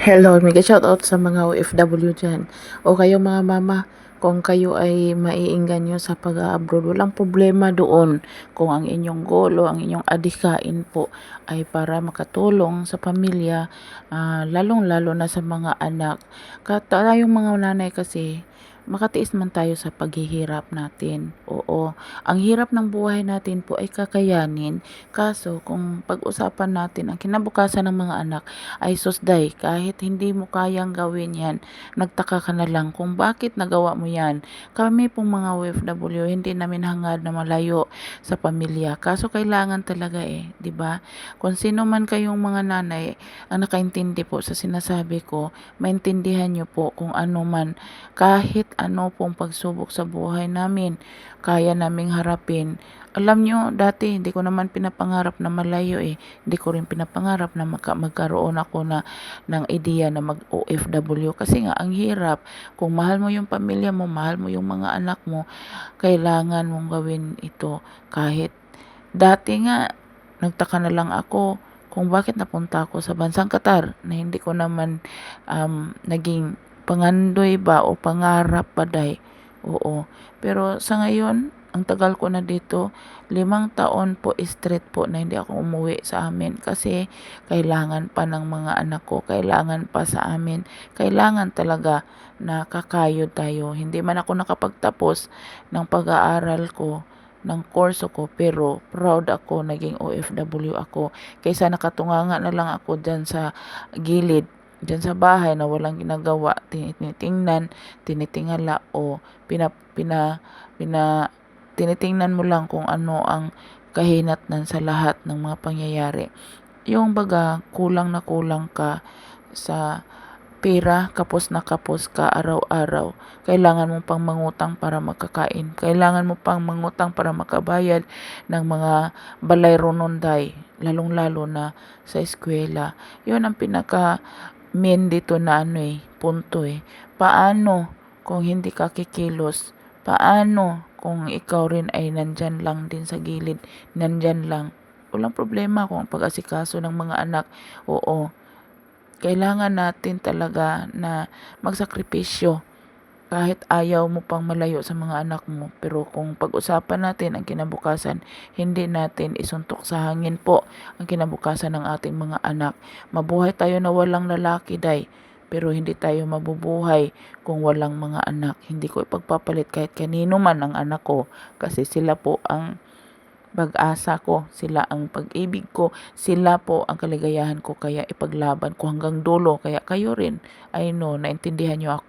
Hello, mega shoutout sa mga OFW dyan. O kayo mga mama, kung kayo ay maiengganyo sa pag-abroad, walang problema doon. Kung ang inyong goal o ang inyong adhikain po ay para makatulong sa pamilya, lalong-lalo na sa mga anak. Tayong mga nanay kasi, makatiis man tayo sa paghihirap natin. Oo, ang hirap ng buhay natin po ay kakayanin. Kaso, kung pag-usapan natin ang kinabukasan ng mga anak, ay susday, kahit hindi mo kayang gawin yan, nagtaka ka na lang kung bakit nagawa mo yan. Kami pong mga OFW, hindi namin hangad na malayo sa pamilya. Kaso kailangan talaga di ba? Kung sino man kayong mga nanay ang nakaintindi po sa sinasabi ko, maintindihan nyo po kung ano man, kahit ano pong pagsubok sa buhay namin, kaya naming harapin. Alam nyo, dati hindi ko naman pinapangarap na malayo Hindi ko rin pinapangarap na magkaroon ako ng ideya na mag-OFW kasi nga ang hirap. Kung mahal mo yung pamilya mo, mahal mo yung mga anak mo, kailangan mong gawin ito. Kahit dati nga, nagtaka na lang ako kung bakit napunta ako sa bansang Qatar na hindi ko naman naging pangandoy ba o pangarap pa day. Oo. Pero sa ngayon, ang tagal ko na dito, 5 taon po straight po na hindi ako umuwi sa amin kasi kailangan pa ng mga anak ko, kailangan pa sa amin, kailangan talaga na kakayod tayo. Hindi man ako nakapagtapos ng pag-aaral ko, ng kurso ko, pero proud ako, naging OFW ako. Kaysa nakatunganga na lang ako dyan sa gilid, dyan sa bahay na walang ginagawa, tinitingnan, tinitingala o tinitingnan mo lang kung ano ang kahinatnan sa lahat ng mga pangyayari. Yung baga, kulang na kulang ka sa pera, kapos na kapos ka araw-araw. Kailangan mo pang mangutang para makakain. Kailangan mo pang mangutang para makabayad ng mga balay rononday, lalong-lalo na sa eskwela. Yun ang pinaka-main dito na punto Paano kung hindi ka kikilos? Paano kung ikaw rin ay nandyan lang din sa gilid, nandyan lang? Walang problema kung ang pag-asikaso ng mga anak, oo, kailangan natin talaga na magsakripisyo kahit ayaw mo pang malayo sa mga anak mo. Pero kung pag-usapan natin ang kinabukasan, hindi natin isuntok sa hangin po ang kinabukasan ng ating mga anak. Mabuhay tayo na walang lalaki, day, pero hindi tayo mabubuhay kung walang mga anak. Hindi ko ipagpapalit kahit kanino man ang anak ko kasi sila po ang pag-asa ko, sila ang pag-ibig ko, sila po ang kaligayahan ko, kaya ipaglaban ko hanggang dulo. Kaya kayo rin, I know, naintindihan nyo ako.